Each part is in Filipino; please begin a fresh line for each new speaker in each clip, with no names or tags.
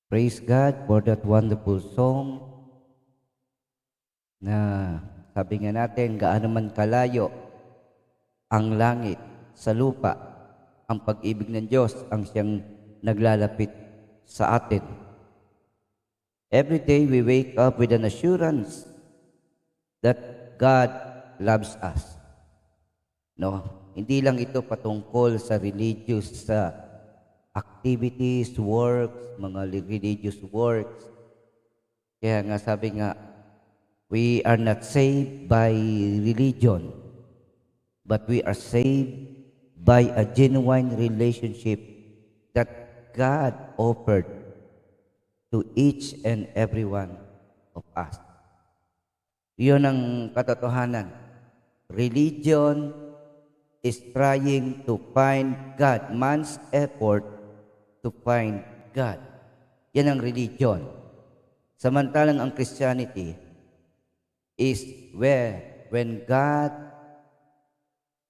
Praise God for that wonderful song na sabi nga natin, gaano man kalayo ang langit sa lupa, ang pag-ibig ng Diyos ang siyang naglalapit sa atin. Every day we wake up with an assurance that God loves us. No, hindi lang ito patungkol sa religious activities, works, mga religious works. Kaya nga sabi nga, we are not saved by religion, but we are saved by a genuine relationship that God offered to each and every one of us. Iyon ang katotohanan. Religion is trying to find God. Man's effort to find God. Yan ang religion. Samantalang ang Christianity is when God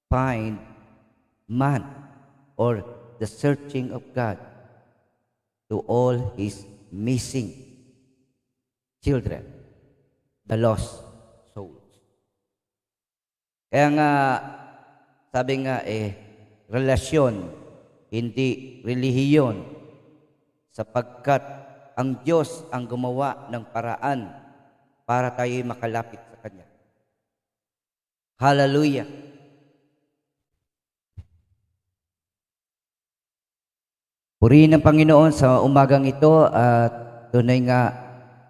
find man, or the searching of God to all his missing children, the lost souls. Kaya nga, sabi nga relasyon, hindi relihiyon, sapagkat ang Diyos ang gumawa ng paraan para tayo makalapit sa Kanya. Hallelujah! Purihin ng Panginoon sa umagang ito at tunay nga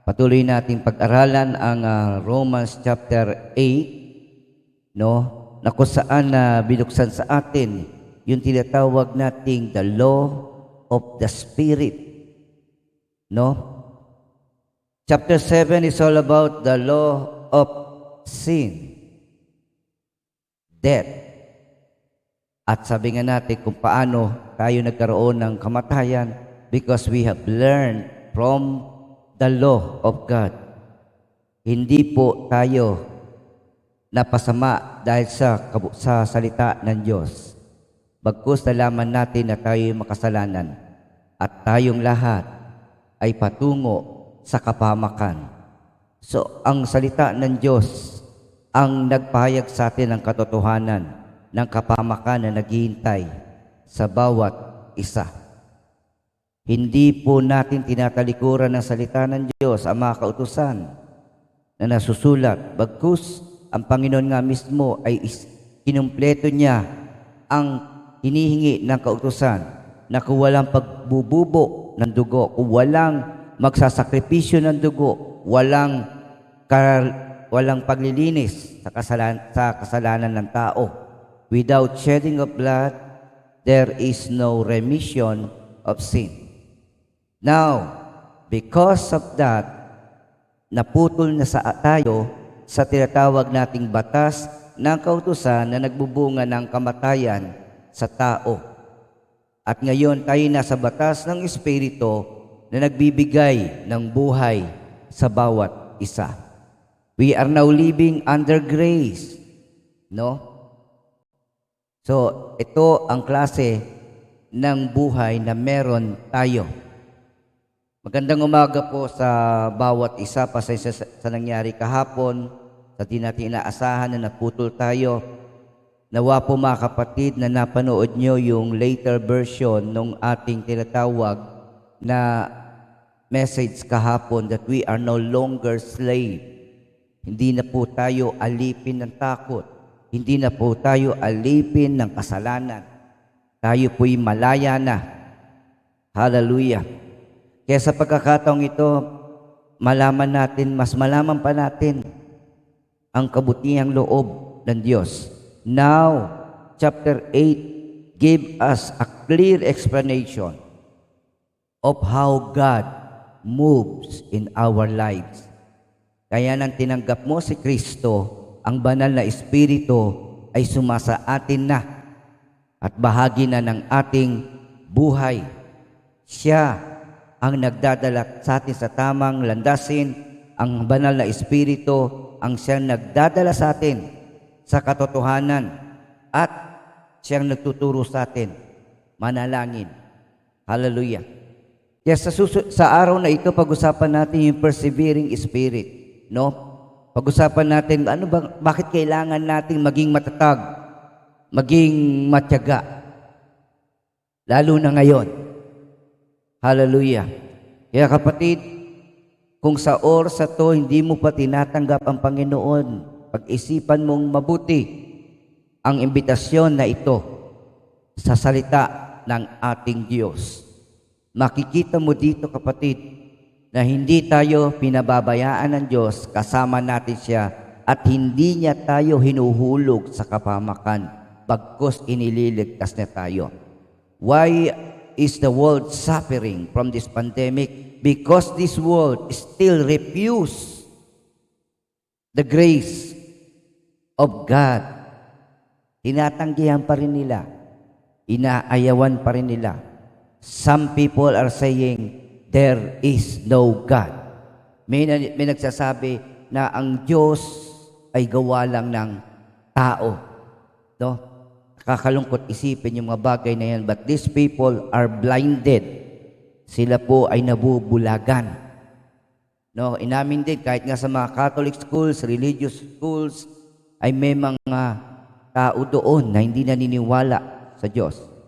patuloy nating pag-aralan ang Romans chapter 8, no? Na kung saan binuksan sa atin yung tinatawag nating the law of the Spirit, no? Chapter 7 is all about the law of sin, death. At sabi nga natin kung paano tayo nagkaroon ng kamatayan, because we have learned from the law of God. Hindi po tayo napasama dahil sa salita ng Diyos. Bagkus nalaman natin na tayo makasalanan at tayong lahat ay patungo sa kapahamakan. So, ang salita ng Diyos ang nagpahayag sa atin ng katotohanan ng kapahamakan na naghihintay sa bawat isa. Hindi po natin tinatalikuran ng salita ng Diyos ang mga kautusan na nasusulat. Bagkus, ang Panginoon nga mismo ay kinumpleto niya ang hinihingi ng kautusan na kung walang pagbububo ng dugo, kung walang magsasakripisyo ng dugo, walang paglilinis sa kasalanan ng tao. Without shedding of blood, there is no remission of sin. Now, because of that, naputol na tayo sa tinatawag nating batas ng kautusan na nagbubunga ng kamatayan sa tao. At ngayon tayo nasa batas ng Espiritu na nagbibigay ng buhay sa bawat isa. We are now living under grace, no? So, ito ang klase ng buhay na meron tayo. Magandang umaga po sa bawat isa. Pasensya sa nangyari kahapon, sa di natin inaasahan na naputol tayo. Nawa po mga kapatid na napanood nyo yung later version ng ating tinatawag na message kahapon that we are no longer slave. Hindi na po tayo alipin ng takot. Hindi na po tayo alipin ng kasalanan. Tayo po'y malaya na. Hallelujah. Kaya sa pagkakataong ito, mas malaman pa natin ang kabutihang loob ng Diyos. Now, chapter 8 give us a clear explanation of how God moves in our lives. Kaya nang tinanggap mo si Kristo, ang banal na Espiritu ay sumasa atin na at bahagi na ng ating buhay. Siya ang nagdadala sa atin sa tamang landasin. Ang banal na Espiritu ang siyang nagdadala sa atin sa katotohanan at siyang nagtuturo sa atin manalangin. Hallelujah. Kaya sa araw na ito, pag-usapan natin yung persevering spirit, no? Pag-usapan natin, bakit kailangan nating maging matatag, maging matyaga, lalo na ngayon. Hallelujah. Kaya kapatid, kung sa oras na to hindi mo pa tinatanggap ang Panginoon, pag-isipan mong mabuti ang imbitasyon na ito sa salita ng ating Diyos. Makikita mo dito kapatid na hindi tayo pinababayaan ng Diyos, kasama natin siya at hindi niya tayo hinuhulog sa kapahamakan, bagkus inililigtas niya tayo. Why is the world suffering from this pandemic? Because this world still refuse the grace of God. Tinatanggihan pa rin nila, inaayawan pa rin nila. Some people are saying, there is no God. May nagsasabi na ang Diyos ay gawa lang ng tao. No? Nakakalungkot isipin yung mga bagay na yan. But these people are blinded. Sila po ay nabubulagan. No? Inamin din, kahit nga sa mga Catholic schools, religious schools, ay may mga tao doon na hindi naniniwala sa Diyos.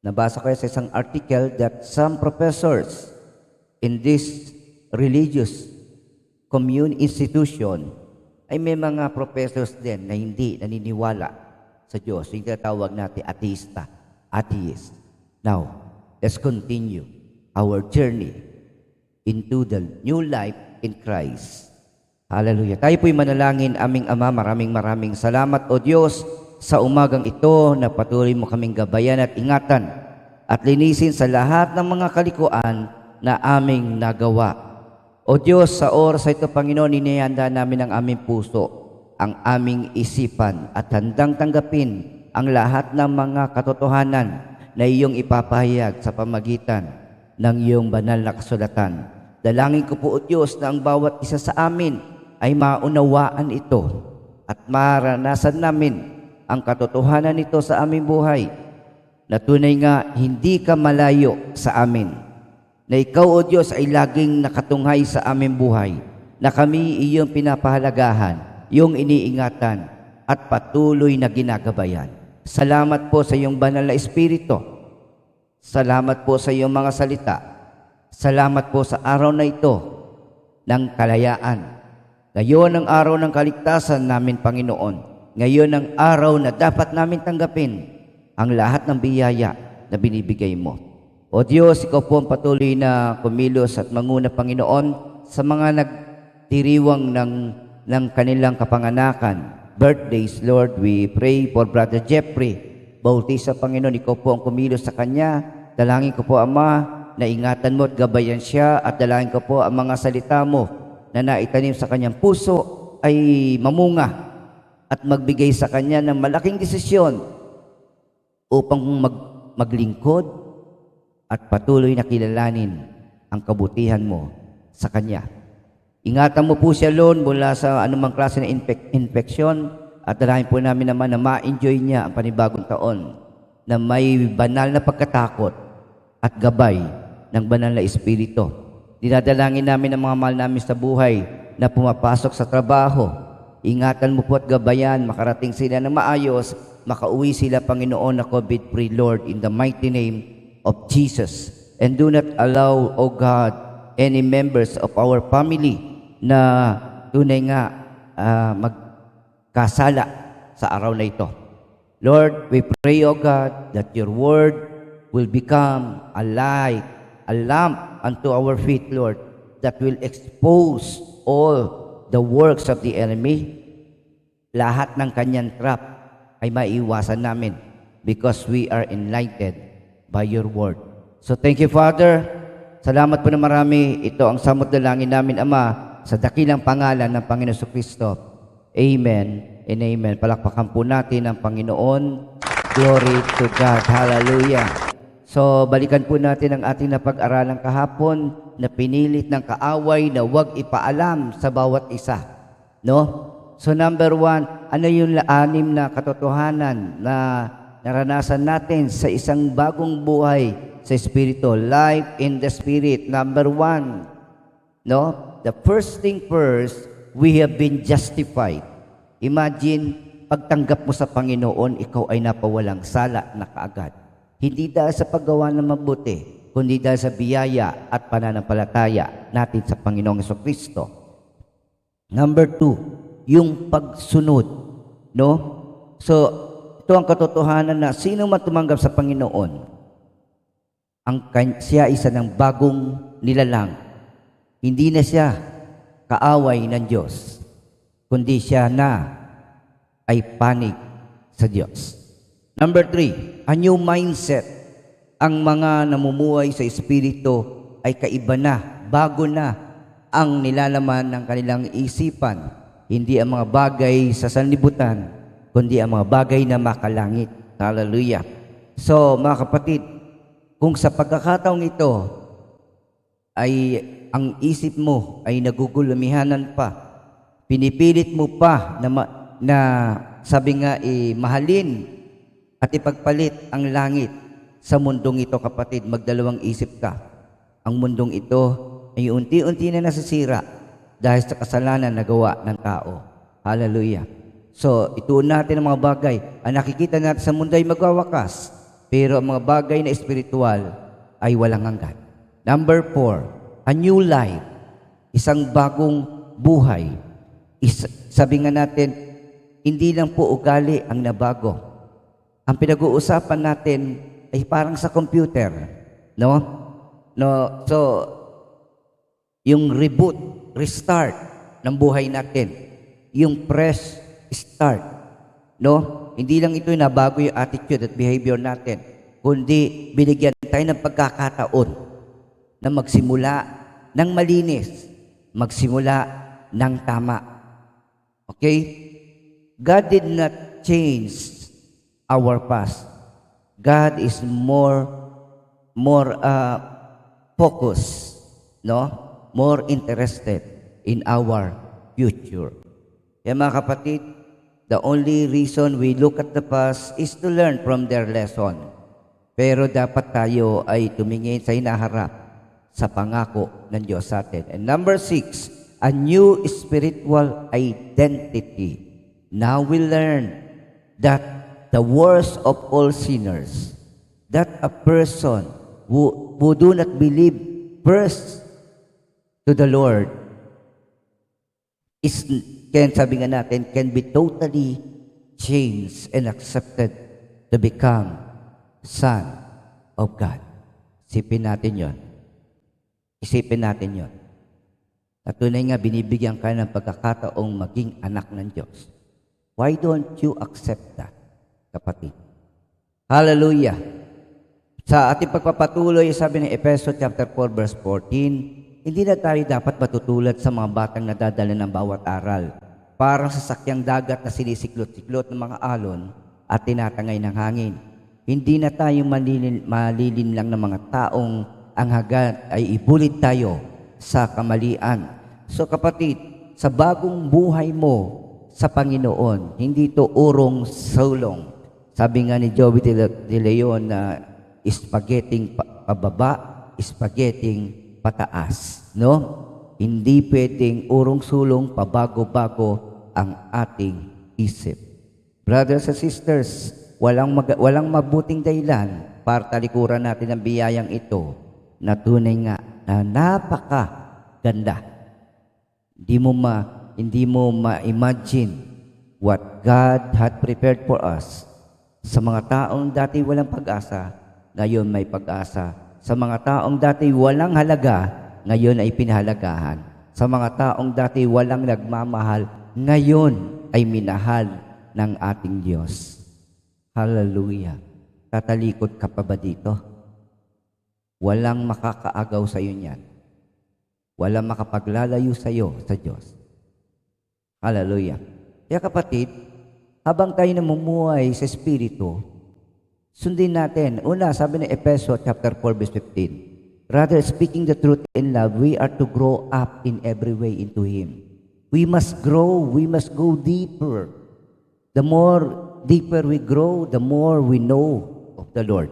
Nabasa ko sa isang article that some professors in this religious institution ay may mga professors din na hindi naniniwala sa Diyos. Yung tinatawag natin atheist. Now, let's continue our journey into the new life in Christ. Hallelujah. Tayo po'y manalangin, aming Ama, maraming salamat o Diyos sa umagang ito na patuloy mo kaming gabayan at ingatan at linisin sa lahat ng mga kalikuan na aming nagawa. O Diyos, sa oras ito, Panginoon, inihanda namin ang aming puso, ang aming isipan at handang tanggapin ang lahat ng mga katotohanan na iyong ipapahayag sa pamagitan ng iyong banal na kasulatan. Dalangin ko po, O Diyos, na ang bawat isa sa amin ay maunawaan ito at maranasan namin ang katotohanan nito sa aming buhay, na tunay nga hindi ka malayo sa amin, na ikaw, O Diyos, ay laging nakatunghay sa aming buhay, na kami iyong pinapahalagahan, iyong iniingatan, at patuloy na ginagabayan. Salamat po sa iyong banal na Espiritu. Salamat po sa iyong mga salita. Salamat po sa araw na ito ng kalayaan. Ngayon ang araw ng kaligtasan namin, Panginoon. Ngayon ang araw na dapat namin tanggapin ang lahat ng biyaya na binibigay mo. O Diyos, ikaw po ang patuloy na kumilos at manguna, Panginoon, sa mga nagdiriwang ng kanilang kapanganakan, birthdays, Lord. We pray for Brother Jeffrey Bautista, Panginoon. Ikaw po ang kumilos sa kanya. Dalangin ko po, Ama, na ingatan mo at gabayan siya, at dalangin ko po ang mga salita mo na naitanim sa kanyang puso ay mamunga at magbigay sa kanya ng malaking desisyon upang maglingkod at patuloy na kilalanin ang kabutihan mo sa kanya. Ingatan mo po siya, Lord, mula sa anumang klase ng infeksyon, at dalahin po namin naman na ma-enjoy niya ang panibagong taon na may banal na pagkatakot at gabay ng banal na Espiritu. Dinadalangin namin ang mga mahal namin sa buhay na pumapasok sa trabaho. Ingatan mo po at gabayan, makarating sila na maayos, makauwi sila, Panginoon, na COVID-free, Lord, in the mighty name of Jesus. And do not allow, O God, any members of our family na tunay nga magkasala sa araw na ito. Lord, we pray, O God, that your word will become a light, a lamp unto our feet, Lord, that will expose all the works of the enemy. Lahat ng kanyang trap ay maiiwasan namin because we are enlightened by your word. So thank you, Father. Salamat po na marami. Ito ang samot dalangin namin, Ama, sa dakilang pangalan ng Panginoon Jesucristo. Amen and amen. Palakpakan po natin ang Panginoon. Glory to God. Hallelujah. So balikan po natin ang ating napag-aralan kahapon na pinilit ng kaaway na huwag ipaalam sa bawat isa. No? So number 1, ano yung 6 na katotohanan na naranasan natin sa isang bagong buhay sa Espiritu. Life in the Spirit. Number 1, no? The first thing first, we have been justified. Imagine, pagtanggap mo sa Panginoon, ikaw ay napawalang sala na kaagad. Hindi dahil sa paggawa ng mabuti, kundi dahil sa biyaya at pananampalataya natin sa Panginoong Jesucristo. Number 2, yung pagsunod, no? So, ito ang katotohanan na sino man tumanggap sa Panginoon, siya isa ng bagong nilalang. Hindi na siya kaaway ng Diyos, kundi siya na ay panig sa Diyos. Number 3, a new mindset. Ang mga namumuhay sa Espiritu ay kaiba na, bago na ang nilalaman ng kanilang isipan. Hindi ang mga bagay sa sanlibutan, kundi ang mga bagay na makalangit. Hallelujah. So, mga kapatid, kung sa pagkakataong ito ay ang isip mo ay nagugulumihanan pa, pinipilit mo pa na sabi nga mahalin at ipagpalit ang langit sa mundong ito, kapatid, magdalawang isip ka. Ang mundong ito ay unti-unti na nasisira dahil sa kasalanan na gawa ng tao. Hallelujah. So, ituon natin ang mga bagay. Ang nakikita natin sa mundo ay magwawakas, pero ang mga bagay na espiritual ay walang hanggan. Number 4, a new life. Isang bagong buhay. Sabi nga natin, hindi lang po ugali ang nabago. Ang pinag-uusapan natin ay parang sa computer, no? So, yung reboot, restart ng buhay natin, yung fresh start, no? Hindi lang ito na bago yung attitude at behavior natin, kundi binigyan tayo ng pagkakataon na magsimula ng malinis, magsimula ng tama. Okay? God did not change our past. God is more focused, no? More interested in our future. Kaya mga kapatid, the only reason we look at the past is to learn from their lesson. Pero dapat tayo ay tumingin sa hinaharap sa pangako ng Diyos sa atin. And number 6, a new spiritual identity. Now we learn that the worst of all sinners, that a person who do not believe first to the Lord sabi nga natin, can be totally changed and accepted to become Son of God. Isipin natin yon. Isipin natin yon. At tunay nga, binibigyan ka ng pagkakataong maging anak ng Diyos. Why don't you accept that, kapatid? Hallelujah! Sa ating pagpapatuloy, sabi ng Efeso chapter 4, verse 14, hindi na tayo dapat matutulad sa mga batang nadadala ng bawat aral. Parang sa sakyang dagat na sinisiklot-siklot ng mga alon at tinatangay ng hangin. Hindi na tayo malilin lang ng mga taong ang hagad ay ibulit tayo sa kamalian. So kapatid, sa bagong buhay mo sa Panginoon, hindi to urong sulong. Sabi nga ni Joey de Leon na spaghetting pababa, spaghetting pataas, no? Hindi pwedeng urong-sulong pabago-bago ang ating isip. Brothers and sisters, walang mabuting dahilan para talikuran natin ang biyayang ito na tunay nga na napakaganda. Hindi mo ma-imagine what God had prepared for us. Sa mga taong dati walang pag-asa, ngayon may pag-asa. Sa mga taong dati walang halaga, ngayon ay pinahalagahan. Sa mga taong dati walang nagmamahal, ngayon ay minahal ng ating Diyos. Hallelujah. Tatalikod ka pa ba dito? Walang makakaagaw sa iyo niyan. Walang makapaglalayo sa iyo sa Diyos. Hallelujah. Kaya kapatid, habang tayo namumuhay sa Espiritu, sundin natin. Una, sabi ng Efeso chapter 4, verse 15, rather, speaking the truth in love, we are to grow up in every way into Him. We must grow. We must go deeper. The more deeper we grow, the more we know of the Lord.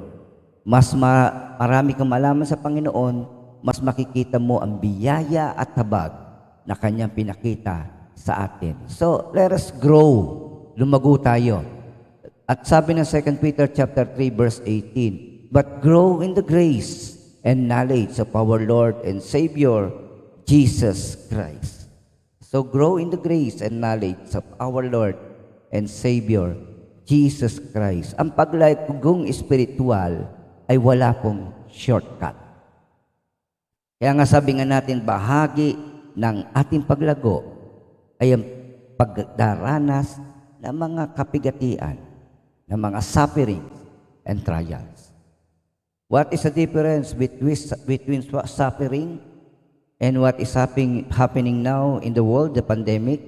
Marami kang malaman sa Panginoon, mas makikita mo ang biyaya at habag na Kanyang pinakita sa atin. So, let us grow. Lumago tayo. At sabi ng 2 Peter chapter 3 verse 18, but grow in the grace and knowledge of our Lord and Savior, Jesus Christ. So grow in the grace and knowledge of our Lord and Savior, Jesus Christ. Ang paglagong espiritual ay wala pong shortcut. Kaya nga sabi nga natin, bahagi ng ating paglago ay ang pagdaranas ng mga kapigatian, ng mga suffering and trials. What is the difference between suffering and what is happening now in the world, the pandemic?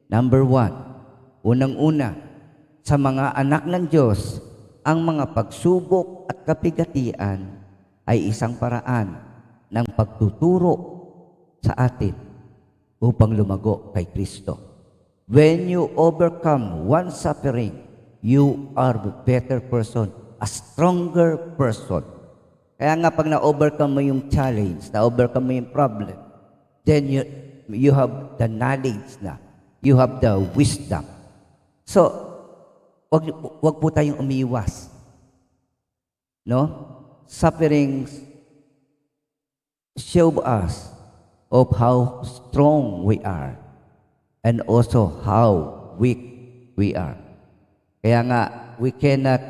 Number one, unang-una, sa mga anak ng Diyos, ang mga pagsubok at kapigatian ay isang paraan ng pagtuturo sa atin upang lumago kay Kristo. When you overcome one suffering, you are a better person, a stronger person. Kaya nga pag na-overcome mo yung challenge, na-overcome mo yung problem, then you have the knowledge na, you have the wisdom. So, wag po tayong umiiwas. No? Sufferings show us of how strong we are and also how weak we are. Kaya nga, we cannot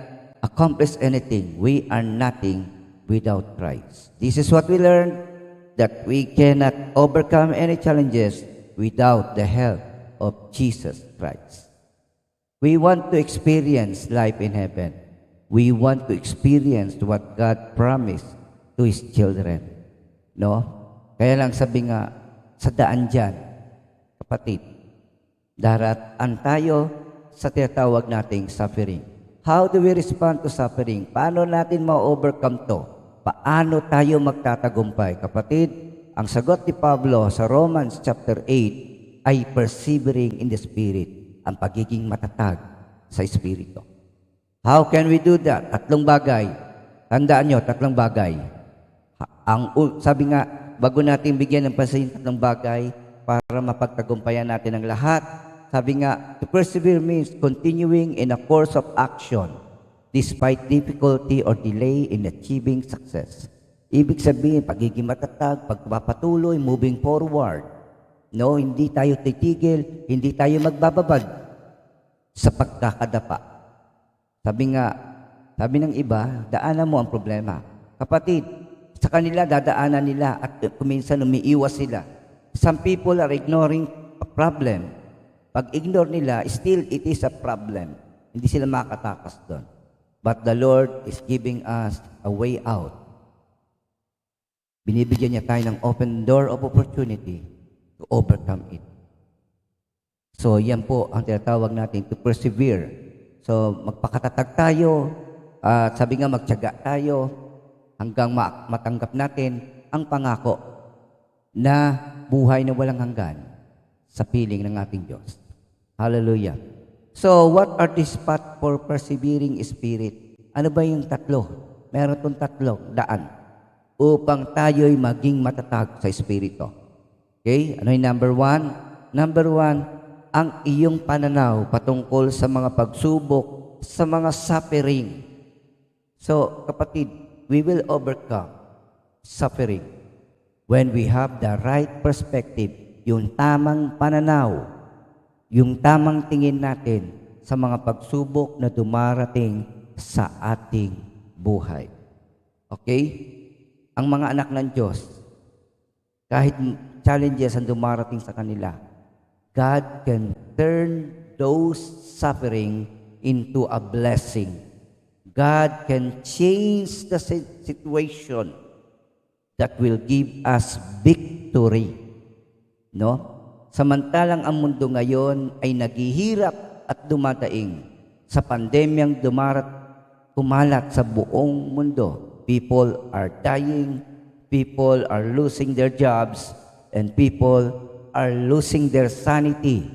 accomplish anything. We are nothing without Christ. This is what we learned, that we cannot overcome any challenges without the help of Jesus Christ. We want to experience life in heaven. We want to experience what God promised to His children. No? Kaya lang sabi nga, sa daan dyan, kapatid, daratan tayo sa tinatawag nating suffering. How do we respond to suffering? Paano natin ma-overcome to? Paano tayo magtatagumpay? Kapatid, ang sagot ni Pablo sa Romans chapter 8 ay persevering in the Spirit, ang pagiging matatag sa Espiritu. How can we do that? Tatlong bagay. Tandaan nyo, tatlong bagay. Sabi nga, bago natin bigyan ng pansin tatlong bagay para mapagtagumpayan natin ang lahat, sabi nga, to persevere means continuing in a course of action despite difficulty or delay in achieving success. Ibig sabihin, pagiging matatag, pagpapatuloy, moving forward. No, hindi tayo titigil, hindi tayo magbababad sa pagkakadapa. Sabi ng iba, daanan mo ang problema. Kapatid, sa kanila dadaanan nila at kuminsan umiiwas sila. Some people are ignoring a problem. Pag ignore nila, still it is a problem. Hindi sila makatakas doon. But the Lord is giving us a way out. Binibigyan niya tayo ng open door of opportunity to overcome it. So, yan po ang tinatawag natin to persevere. So, magpakatatag tayo, sabi nga magtiyaga tayo hanggang matanggap natin ang pangako na buhay na walang hanggan sa piling ng ating Diyos. Hallelujah. So, what are the spot for persevering spirit? Ano ba yung tatlo? Meron itong tatlo daan upang tayo'y maging matatag sa Espiritu. Okay? Ano yung number one? Number one, ang iyong pananaw patungkol sa mga pagsubok, sa mga suffering. So, kapatid, we will overcome suffering when we have the right perspective, yung tamang pananaw, yung tamang tingin natin sa mga pagsubok na dumarating sa ating buhay. Okay? Ang mga anak ng Diyos, kahit challenges ang dumarating sa kanila, God can turn those suffering into a blessing. God can change the situation that will give us victory. No? Samantalang ang mundo ngayon ay naghihirap at dumadaing sa pandemyang kumalat sa buong mundo. People are dying, people are losing their jobs, and people are losing their sanity.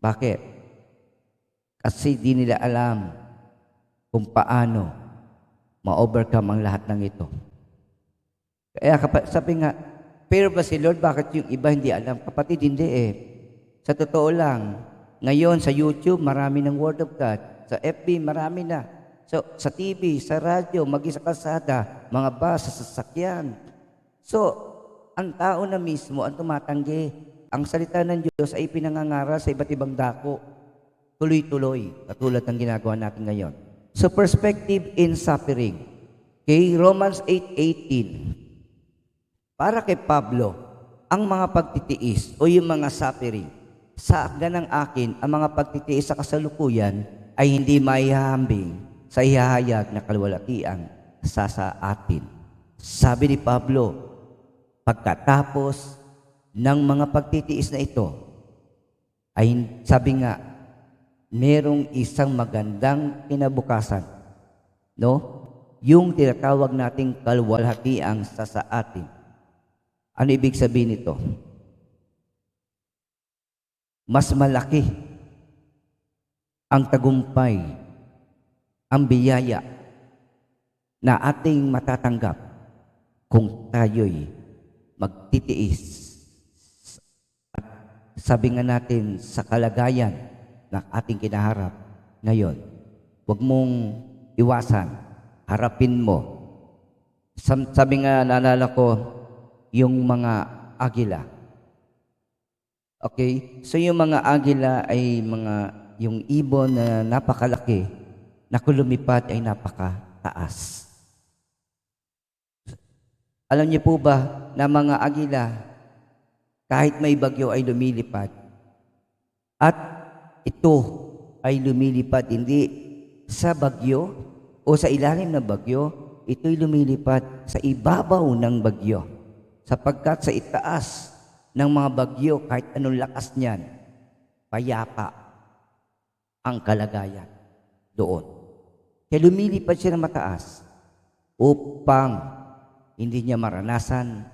Bakit? Kasi di nila alam kung paano ma-overcome ang lahat ng ito. Kaya sabi nga, pero ba si Lord, bakit yung iba hindi alam? Kapatid, hindi eh. Sa totoo lang, ngayon sa YouTube, marami ng Word of God. Sa FB, marami na. So, sa TV, sa radyo, sa kalsada, mga bus, sa sasakyan. So, ang tao na mismo ang tumatanggi. Ang salita ng Diyos ay pinangangaral sa iba't ibang dako. Tuloy-tuloy, katulad ng ginagawa natin ngayon. So, perspective in suffering. Okay, Romans 8:18. Para kay Pablo, ang mga pagtitiis o yung mga suffering, sa ganang akin, ang mga pagtitiis sa kasalukuyan ay hindi maihahambing sa ihahayag na kalwalatian sa atin. Sabi ni Pablo, pagkatapos ng mga pagtitiis na ito, ay sabi nga, merong isang magandang kinabukasan, no? Yung tinatawag nating kalwalhatian sa atin. Ano ibig sabihin nito? Mas malaki ang tagumpay, ang biyaya na ating matatanggap kung tayo'y magtitiis. At sabi nga natin sa kalagayan na ating kinaharap ngayon, huwag mong iwasan, harapin mo. Sabi nga, naalala ko, yung mga agila. Okay? So yung mga agila ay yung ibon na napakalaki, na kung lumipad ay napakataas. Alam niyo po ba na mga agila, kahit may bagyo ay lumilipad, at ito ay lumilipad hindi sa bagyo o sa ilalim ng bagyo, ito'y lumilipad sa ibabaw ng bagyo. Sapagkat sa itaas ng mga bagyo, kahit anong lakas niyan, payapa ang kalagayan doon. Kaya lumilipad siya ng mataas upang hindi niya maranasan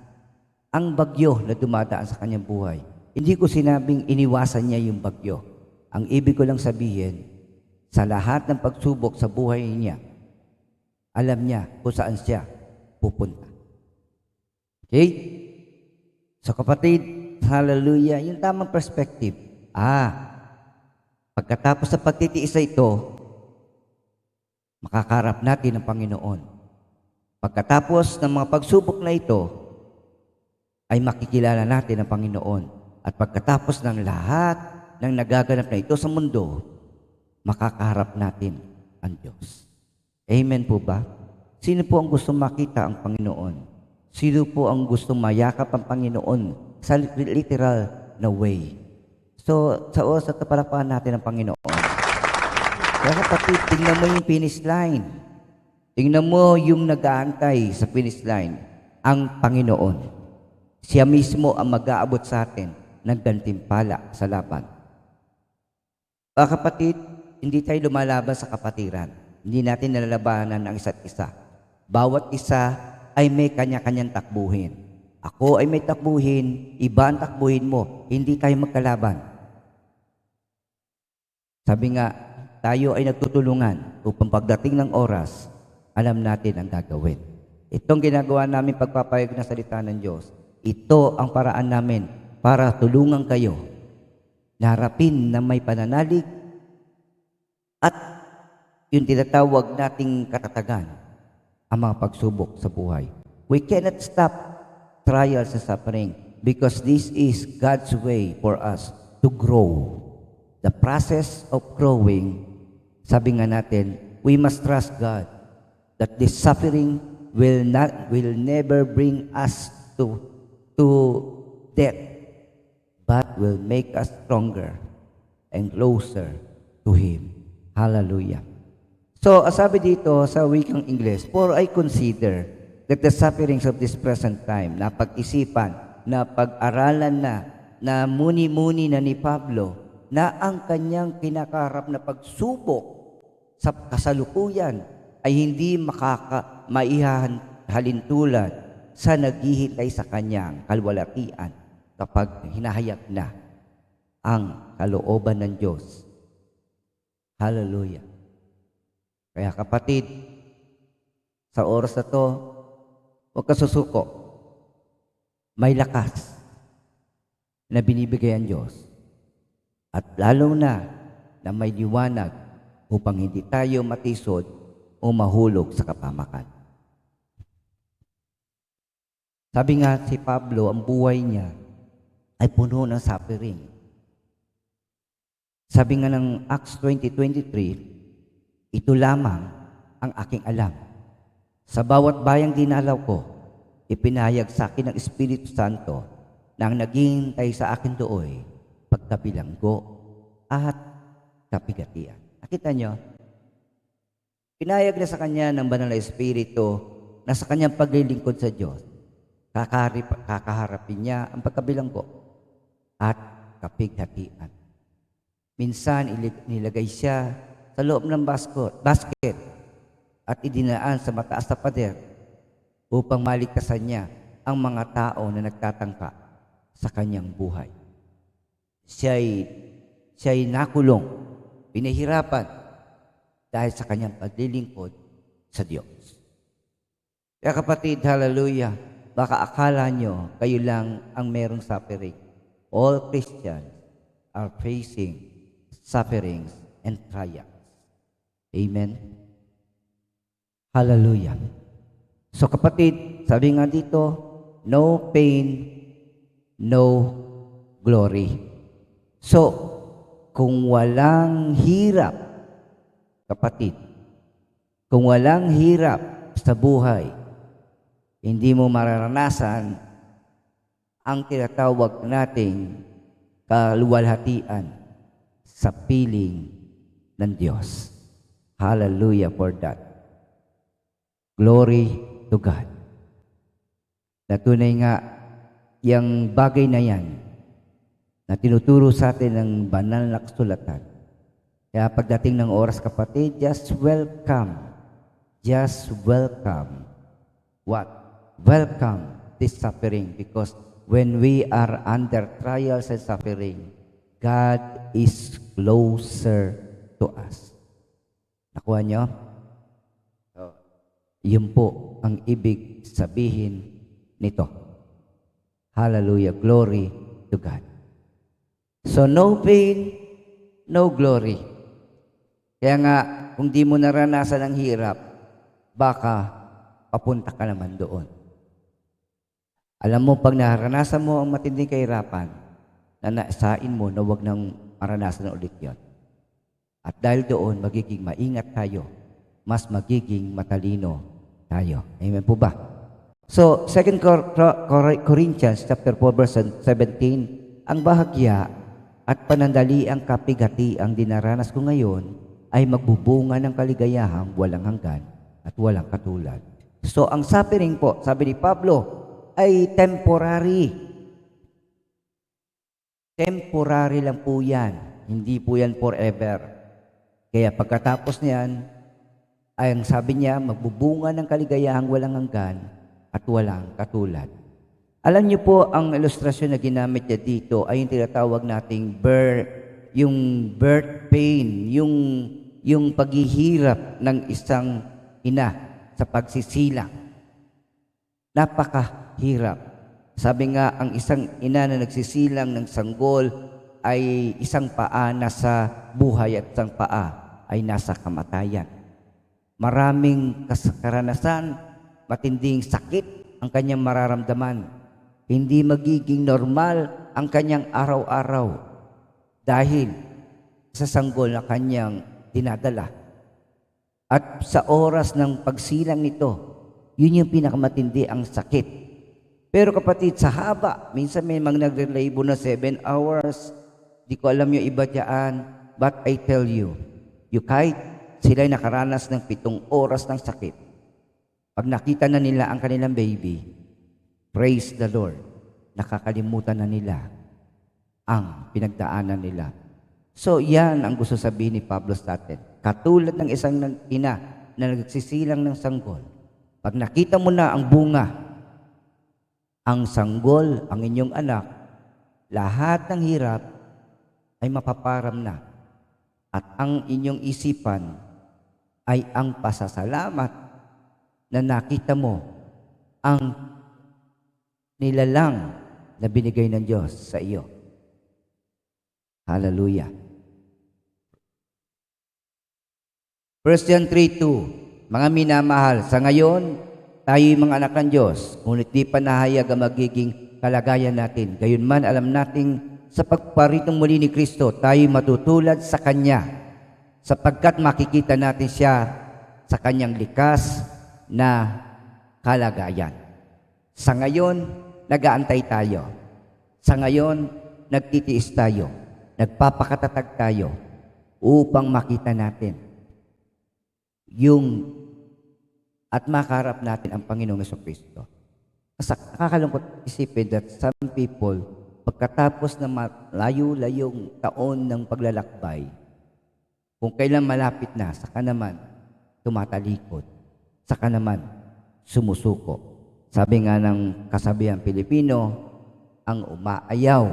ang bagyo na dumadaan sa kanyang buhay. Hindi ko sinabing iniwasan niya yung bagyo. Ang ibig ko lang sabihin, sa lahat ng pagsubok sa buhay niya, alam niya kung saan siya pupunta. Okay? So kapatid, hallelujah, yung tamang perspective. Pagkatapos sa pagtitiis na ito, makakarap natin ang Panginoon. Pagkatapos ng mga pagsubok na ito, ay makikilala natin ang Panginoon. At pagkatapos ng lahat ng nagaganap na ito sa mundo, makakaharap natin ang Diyos. Amen po ba? Sino po ang gusto makita ang Panginoon? Sino po ang gustong mayakap ang Panginoon sa literal na way? So, sa oras at palakpakan natin ang Panginoon. Kaya kapatid, tingnan mo yung finish line. Tingnan mo yung nag-aantay sa finish line, ang Panginoon. Siya mismo ang mag-aabot sa atin ng gantimpala sa laban. Kapatid, hindi tayo lumalaban sa kapatiran. Hindi natin nalalabanan ang isa't isa. Bawat isa ay may kanya-kanyang takbuhin. Ako ay may takbuhin, iba ang takbuhin mo, hindi tayo magkalaban. Sabi nga, tayo ay nagtutulungan upang pagdating ng oras, alam natin ang gagawin. Itong ginagawa namin pagpapayag ng salita ng Diyos, ito ang paraan namin para tulungan kayo na harapin na may pananalig at yung tinatawag nating katatagan, ang mga pagsubok sa buhay. We cannot stop trials and suffering because this is God's way for us to grow. The process of growing, sabi nga natin, we must trust God that this suffering will never bring us to death, but will make us stronger and closer to Him. Hallelujah. So, sabi dito sa wikang Ingles, for I consider that the sufferings of this present time, na pag-isipan, na pag-aralan na muni-muni na ni Pablo, na ang kanyang kinakaharap na pagsubok sa kasalukuyan ay hindi maihahalintulad sa naghihintay sa kanyang kalwalatian kapag hinahayag na ang kalooban ng Diyos Hallelujah. Kaya kapatid, sa oras na to, huwag ka susuko. May lakas na binibigay ang Diyos. At lalo na may liwanag upang hindi tayo matisod o mahulog sa kapamakan. Sabi nga si Pablo, ang buhay niya ay puno ng suffering. Sabi nga ng Acts 20:23, ito lamang ang aking alam. Sa bawat bayang dinalaw ko, ipinahayag sa akin ng Espiritu Santo na ang naghihintay sa akin dooy pagkabilanggo at kapigatian. Nakita nyo? Pinahayag na sa kanya ng Banal na Espiritu na sa kanyang paglilingkod sa Diyos, kakaharapin niya ang pagkabilanggo at kapighatian. Minsan, nilagay siya sa loob ng basket at idinaan sa mataas na pader upang maligtasan niya ang mga tao na nagtatangka sa kanyang buhay. Siya'y nakulong, pinahirapan dahil sa kanyang paglilingkod sa Diyos. Kaya kapatid, hallelujah, baka akala nyo kayo lang ang merong suffering. All Christians are facing sufferings and trials. Amen? Hallelujah. So kapatid, sabi nga dito, no pain, no glory. So, kung walang hirap, kapatid, kung walang hirap sa buhay, hindi mo mararanasan ang tinatawag nating kaluwalhatian sa piling ng Diyos. Hallelujah for that. Glory to God. Natunay nga, yung bagay na yan, na tinuturo sa atin ng banal na kasulatan. Kaya pagdating ng oras, kapatid, just welcome. Just welcome. What? Welcome this suffering, because when we are under trials and suffering, God is closer to us. Nakuha nyo? So, yun po ang ibig sabihin nito. Hallelujah. Glory to God. So, no pain, no glory. Kaya nga, kung di mo naranasan ang hirap, baka papunta ka naman doon. Alam mo, pag naranasan mo ang matinding kahirapan, na naisain mo na huwag nang maranasan ulit yon. At dahil doon, magiging maingat tayo. Mas magiging matalino tayo. Amen po ba? So, 2 Corinthians chapter 4 verse 17, ang bahagya at panandaliang kapigati ang dinaranas ko ngayon ay magbubunga ng kaligayahang walang hanggan at walang katulad. So, ang suffering po, sabi ni Pablo, ay temporary. Temporary lang po yan. Hindi po yan forever. Kaya pagkatapos niyan, ay ang sabi niya, magbubunga ng kaligayahang walang hanggan at walang katulad. Alam niyo po, ang ilustrasyon na ginamit niya dito ay yung tinatawag nating birth pain, yung paghihirap ng isang ina sa pagsisilang. Napakahirap. Sabi nga, ang isang ina na nagsisilang ng sanggol ay isang paa nasa buhay at isang paa ay nasa kamatayan. Maraming karanasan, matinding sakit ang kanyang mararamdaman. Hindi magiging normal ang kanyang araw-araw dahil sa sanggol na kanyang dinadala. At sa oras ng pagsilang nito, yun yung pinakamatindi ang sakit. Pero kapatid, sa haba, minsan may mga nagre-labor na 7 hours. Di ko alam yung iba dyan. But I tell you, kahit sila'y nakaranas ng 7 oras ng sakit, pag nakita na nila ang kanilang baby, praise the Lord, nakakalimutan na nila ang pinagdaanan nila. So, yan ang gusto sabihin ni Pablo sa atin. Katulad ng isang ina na nagsisilang ng sanggol, pag nakita mo na ang bunga, ang sanggol, ang inyong anak, lahat ng hirap ay mapaparam na at ang inyong isipan ay ang pasasalamat na nakita mo ang nilalang na binigay ng Diyos sa iyo. Hallelujah. 1 John 3:2, mga minamahal, sa ngayon, tayo'y mga anak ng Diyos, ngunit di pa nahayag ang magiging kalagayan natin. Gayunman, alam nating sa pagparitong muli ni Kristo, tayo'y matutulad sa Kanya, sapagkat makikita natin siya sa Kanyang likas na kalagayan. Sa ngayon, nag-aantay tayo. Sa ngayon, nagtitiis tayo. Nagpapakatatag tayo upang makita natin at makaharap natin ang Panginoong Jesucristo. Nakakalungkot isipin that some people, pagkatapos ng malayo-layong taon ng paglalakbay, kung kailan malapit na, saka naman tumatalikod, saka naman sumusuko. Sabi nga ng kasabihan Pilipino, ang umaayaw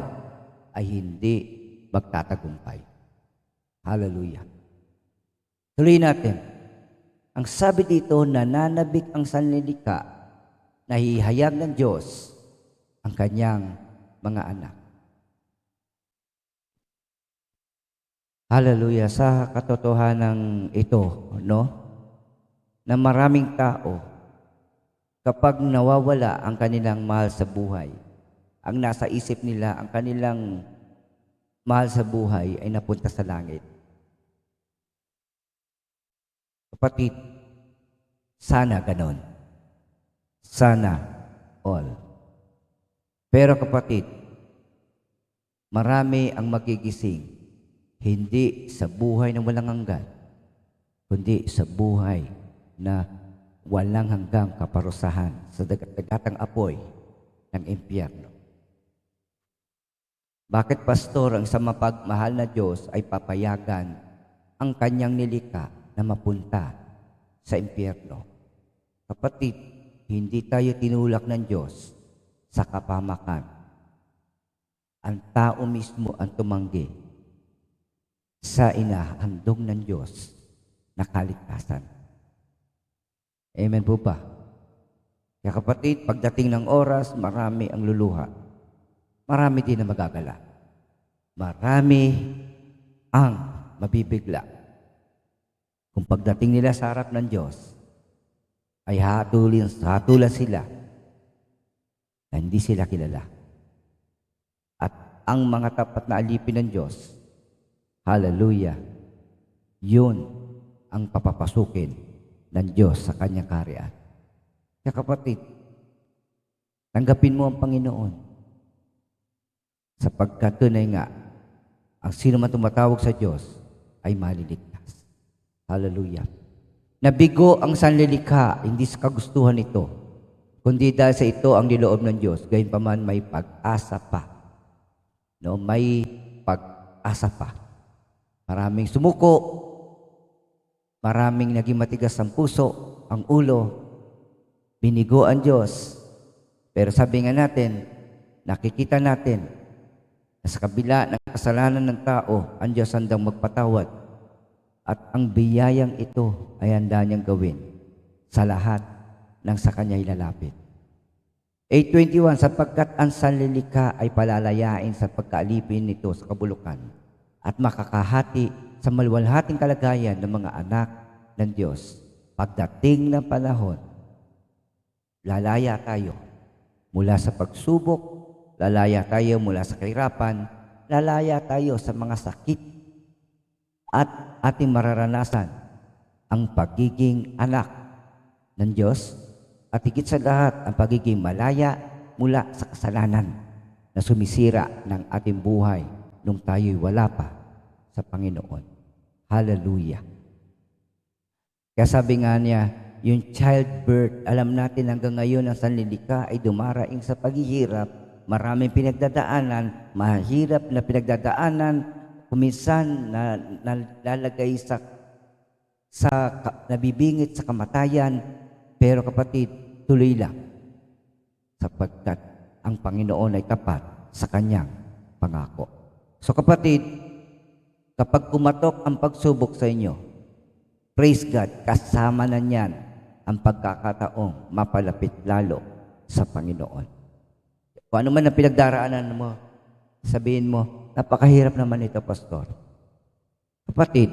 ay hindi magtatagumpay. Hallelujah. Tuloy natin. Ang sabi dito, nananabik ang sanlilikha, nahihayag ng Diyos ang kanyang mga anak. Hallelujah. Sa katotohanan ito, na maraming tao, kapag nawawala ang kanilang mahal sa buhay, ang nasa isip nila, ang kanilang mahal sa buhay ay napunta sa langit. Kapatid, sana ganon. Sana all. Pero kapatid, marami ang magigising, hindi sa buhay na walang hanggan, kundi sa buhay na walang hanggang kaparusahan sa dagat-dagatang apoy ng impyerno. Bakit, pastor, ang isang mapagmahal na Diyos ay papayagan ang kanyang nilikha na mapunta sa impyerno? Kapatid, hindi tayo tinulak ng Diyos sa kapahamakan. Ang tao mismo ang tumanggi sa inahandog ng Diyos na kaligtasan. Amen po ba? Kaya kapatid, pagdating ng oras, marami ang luluha. Marami din ang magagala. Marami ang mabibigla. Kung pagdating nila sa harap ng Diyos, ay hatulan sila na hindi sila kilala. At ang mga tapat na alipin ng Diyos, hallelujah, yun ang papapasukin ng Diyos sa kanyang kaharian. Kaya kapatid, tanggapin mo ang Panginoon. Sapagkat tunay nga, ang sino man tumatawag sa Diyos ay maliligtas. Hallelujah. Nabigo ang sanlilikha, hindi sa kagustuhan ito, kundi dahil sa ito ang niloob ng Diyos. Gayunpaman may pag-asa pa. May pag-asa pa. Maraming sumuko, maraming naging matigas ang puso, ang ulo, binigo ang Diyos. Pero sabi nga natin, nakikita natin na sa kabila ng kasalanan ng tao, ang Diyos handang magpatawad. At ang biyayang ito ay handa niyang gawin sa lahat ng sa kanya ilalapit. 8:21, sapagkat ang sanlilikha ay palalayain sa pagkaalipin nito sa kabulukan at makakahati sa maluwalhating kalagayan ng mga anak ng Diyos. Pagdating ng panahon, lalaya tayo mula sa pagsubok, lalaya tayo mula sa kahirapan, lalaya tayo sa mga sakit, at ating mararanasan ang pagiging anak ng Diyos at higit sa lahat ang pagiging malaya mula sa kasalanan na sumisira ng ating buhay nung tayo'y wala pa sa Panginoon. Hallelujah. Kaya sabi nga niya, yung childbirth, alam natin hanggang ngayon ang sanlilikha ay dumaraing sa paghihirap. Maraming pinagdadaanan, mahirap na pinagdadaanan, kuminsan na nalalagay sa nabibingit sa kamatayan, pero kapatid, tuloy lang sapagkat ang Panginoon ay tapat sa kanyang pangako. So kapatid, Kapag kumatok ang pagsubok sa inyo, praise God, kasama na niyan ang pagkakataong mapalapit lalo sa Panginoon. Kung ano man ang pinagdaraanan mo, sabihin mo, napakahirap naman ito, Pastor. Kapatid,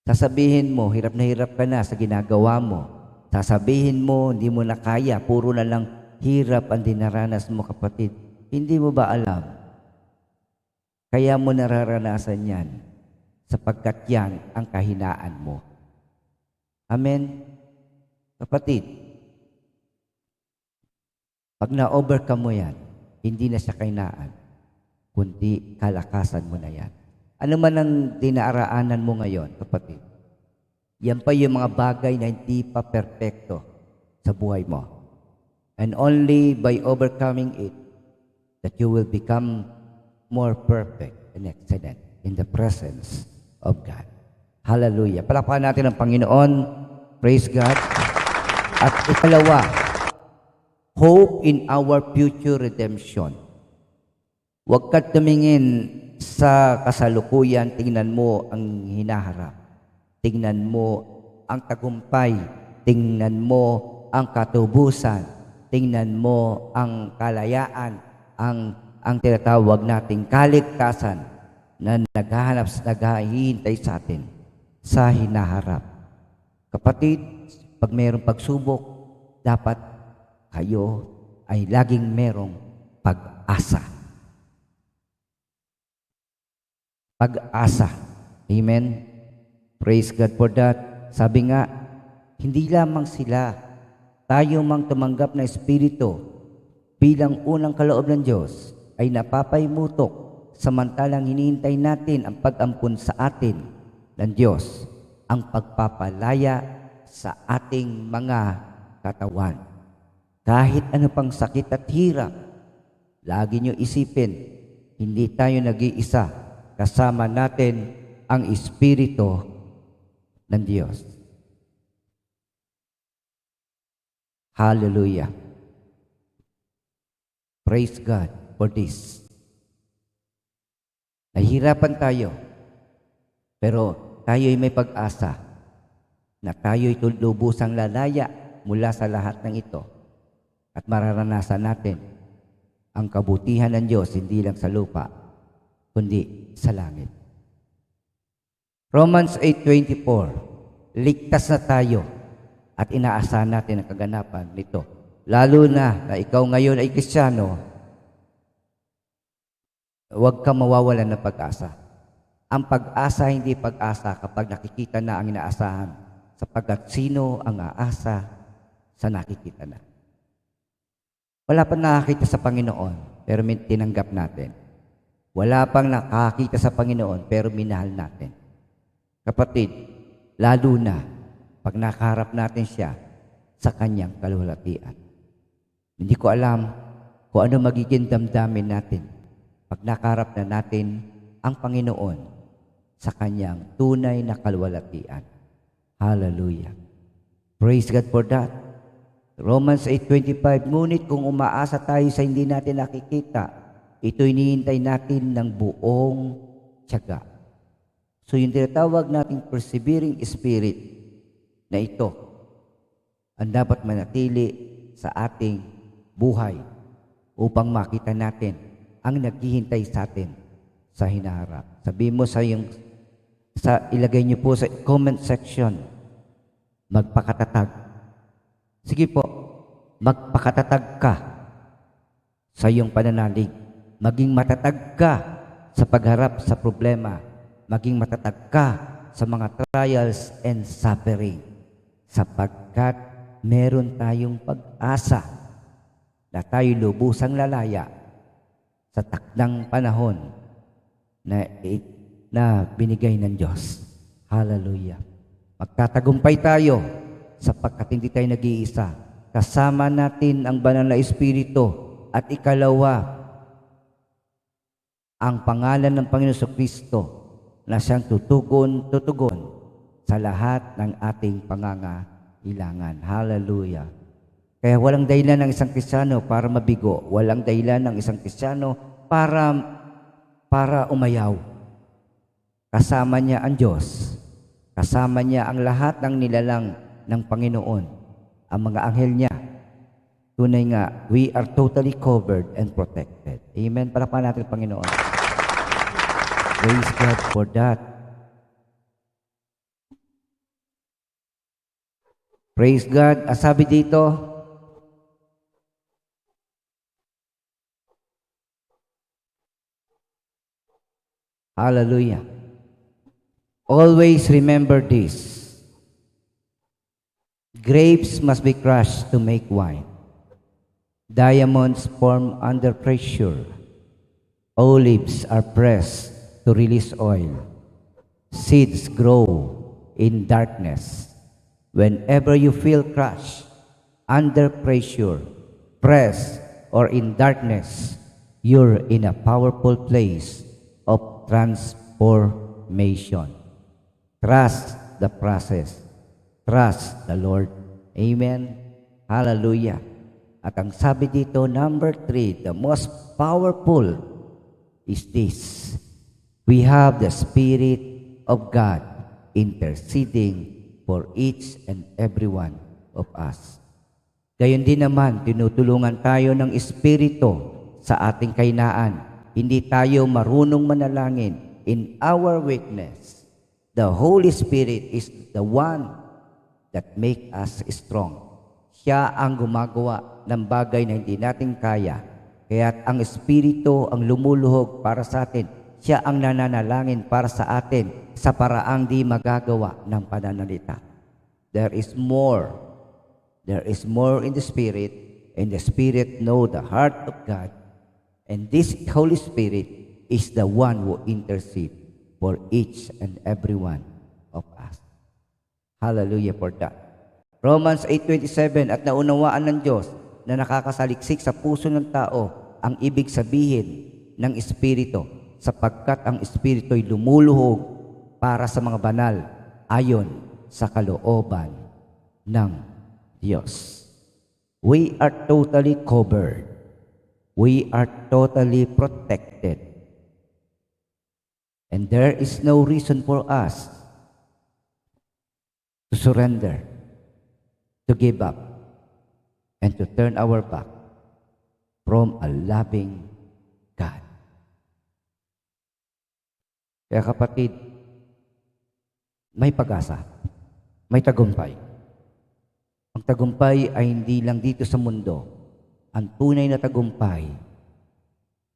sasabihin mo, hirap na hirap ka na sa ginagawa mo. Sasabihin mo, hindi mo na kaya, puro na lang hirap ang dinaranas mo, kapatid. Hindi mo ba alam? Kaya mo nararanasan yan, sapagkat yan ang kahinaan mo. Amen? Kapatid, pag na-overcome mo yan, hindi na siya kahinaan, kundi kalakasan mo na yan. Ano man ang dinaraanan mo ngayon, kapatid, yan pa yung mga bagay na hindi pa perpekto sa buhay mo. And only by overcoming it, that you will become more perfect and excellent in the presence of God. Hallelujah. Palakpakan natin ang Panginoon. Praise God. At ikalawa, hope in our future redemption. Huwag ka tumingin sa kasalukuyan, tingnan mo ang hinaharap. Tingnan mo ang tagumpay. Tingnan mo ang katubusan. Tingnan mo ang kalayaan, ang tinatawag nating kaligtasan na naghahintay sa atin sa hinaharap. Kapatid, pag mayroong pagsubok, dapat kayo ay laging merong pag-asa. Pag-asa. Amen? Praise God for that. Sabi nga, hindi lamang sila, tayo mang tumanggap na Espiritu bilang unang kaloob ng Diyos ay napapaymutok samantalang hinihintay natin ang pag-ampun sa atin ng Diyos, ang pagpapalaya sa ating mga katawan. Kahit ano pang sakit at hirap, lagi nyo isipin, hindi tayo nag-iisa. Kasama natin ang Espiritu ng Diyos. Hallelujah. Praise God for this. Nahihirapan tayo, pero tayo'y may pag-asa na tayo'y lubusang lalaya mula sa lahat ng ito at mararanasan natin ang kabutihan ng Diyos hindi lang sa lupa, kundi sa langit. Romans 8:24, ligtas na tayo at inaasahan natin ang kaganapan nito. Lalo na ikaw ngayon ay Kristiyano, huwag kang mawawalan ng pag-asa. Ang pag-asa hindi pag-asa kapag nakikita na ang inaasahan, sapagkat sino ang aasa sa nakikita na. Wala pang nakakita sa Panginoon, pero tinanggap natin. Wala pang nakakita sa Panginoon, pero minahal natin. Kapatid, lalo na pag nakaharap natin siya sa kanyang kaluwalhatian. Hindi ko alam kung ano magiging damdamin natin pag nakaharap na natin ang Panginoon sa kanyang tunay na kaluwalhatian. Hallelujah. Praise God for that. Romans 8:25, ngunit kung umaasa tayo sa hindi natin nakikita, ito hinihintay natin ng buong tiyaga. So yung tinatawag nating persevering spirit na ito ang dapat manatili sa ating buhay upang makita natin ang naghihintay sa atin sa hinaharap. Sabihin mo ilagay niyo po sa comment section, magpakatatag. Sige po, magpakatatag ka sa iyong pananalig. Maging matatag ka sa pagharap sa problema. Maging matatag ka sa mga trials and suffering. Sapagkat meron tayong pag-asa na tayo lubusang lalaya sa takdang panahon na binigay ng Diyos. Hallelujah. Magtatagumpay tayo sapagkat hindi tayo nag-iisa. Kasama natin ang banal na Espiritu at ikalawa, ang pangalan ng Panginoon Kristo na siyang tutugon sa lahat ng ating pangangailangan. Hallelujah. Kaya walang dahilan ng isang Kristiyano para mabigo. Walang dahilan ng isang Kristiyano para para umayaw. Kasama niya ang Diyos. Kasama niya ang lahat ng nilalang ng Panginoon, ang mga anghel niya. Tunay nga, we are totally covered and protected. Amen. Palakpakan natin, Panginoon. Praise God for that. Praise God. Sabi dito, hallelujah. Always remember this. Grapes must be crushed to make wine. Diamonds form under pressure. Olives are pressed to release oil. Seeds grow in darkness. Whenever you feel crushed, under pressure, pressed, or in darkness, you're in a powerful place of transformation. Trust the process. Trust the Lord. Amen. Hallelujah. At ang sabi dito, number 3, the most powerful is this. We have the Spirit of God interceding for each and every one of us. Gayon din naman, tinutulungan tayo ng Espiritu sa ating kahinaan. Hindi tayo marunong manalangin in our weakness. The Holy Spirit is the one that make us strong. Siya ang gumagawa ng bagay na hindi natin kaya. Kaya't ang Espiritu ang lumuluhog para sa atin. Siya ang nananalangin para sa atin sa paraang di magagawa ng pananalita. There is more. There is more in the Spirit, and the Spirit know the heart of God. And this Holy Spirit is the one who intercedes for each and every one of us. Hallelujah for that. Romans 8:27, at naunawaan ng Diyos na nakakasaliksik sa puso ng tao ang ibig sabihin ng Espiritu, sapagkat ang Espiritu'y lumuluhog para sa mga banal ayon sa kalooban ng Diyos. We are totally covered. We are totally protected. And there is no reason for us to surrender, to give up, and to turn our back from a loving God. Kaya kapatid, may pag-asa, may tagumpay. Ang tagumpay ay hindi lang dito sa mundo. Ang tunay na tagumpay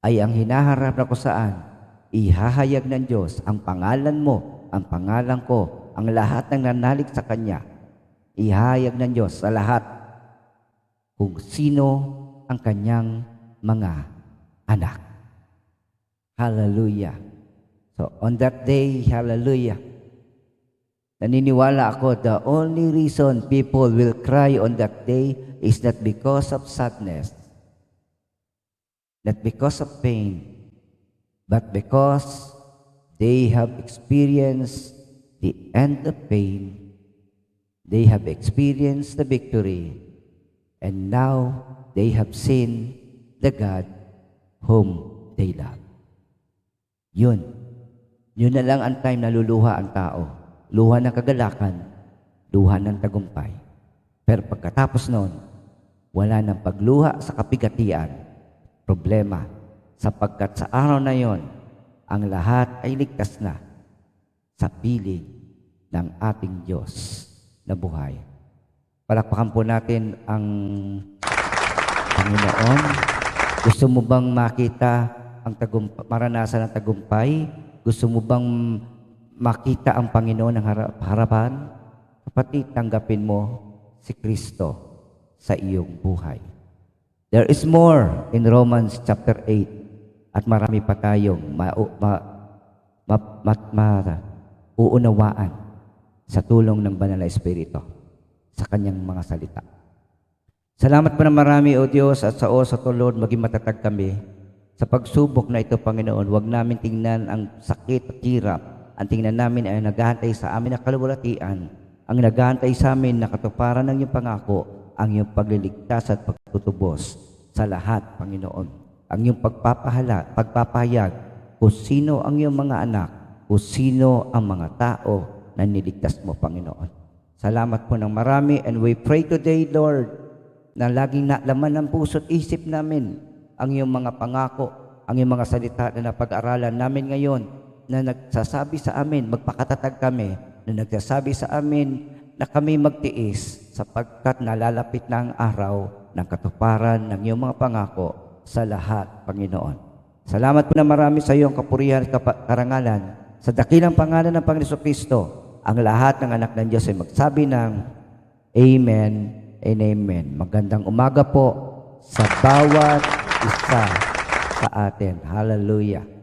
ay ang hinaharap na kung saan ihahayag ng Diyos ang pangalan mo, ang pangalan ko, ang lahat ng nanalig sa Kanya. Ihahayag ng Diyos sa lahat kung sino ang Kanyang mga anak. Hallelujah. So on that day, hallelujah, naniniwala ako, the only reason people will cry on that day is not because of sadness, not because of pain, but because they have experienced the end of pain, they have experienced the victory, and now they have seen the God whom they love. Yun na lang ang time na luluha ang tao. Luha ng kagalakan, luha ng tagumpay. Pero pagkatapos noon, wala nang pagluha sa kapigatian, problema, sapagkat sa araw na yon, ang lahat ay ligtas na sa piling ng ating Diyos na buhay. Palakpakan po natin ang Panginoon. Gusto mo bang makita ang maranasan ng tagumpay? Gusto mo bang makita ang Panginoon ng harapan? Kapatid, tanggapin mo si Kristo sa iyong buhay. There is more in Romans chapter 8 at marami pa tayong uunawaan sa tulong ng Banal na Espiritu sa Kanyang mga salita. Salamat po na marami, O Diyos, at sa oras at Lord, maging matatag kami sa pagsubok na ito, Panginoon. Huwag namin tingnan ang sakit at hirap. Ang tingnan namin ay naghahantay sa amin na kaluwalhatian. Ang naghahantay sa amin na katuparan ng iyong pangako, ang iyong pagliligtas at pagtutubos sa lahat, Panginoon. Ang iyong pagpapahayag kung sino ang iyong mga anak, kung sino ang mga tao na niligtas mo, Panginoon. Salamat po ng marami, and we pray today, Lord, na laging nalaman ng puso't isip namin ang iyong mga pangako, ang iyong mga salita na napag-aralan namin ngayon, na nagsasabi sa amin, magpakatatag kami, na nagsasabi sa amin na kami magtiis sapagkat nalalapit na ang araw ng katuparan ng iyong mga pangako sa lahat, Panginoon. Salamat po na marami sa iyong kapurihan at karangalan. Sa dakilang pangalan ng Panginoon Kristo, ang lahat ng anak ng Diyos ay magsabi ng Amen and Amen. Magandang umaga po sa bawat isa sa atin. Hallelujah.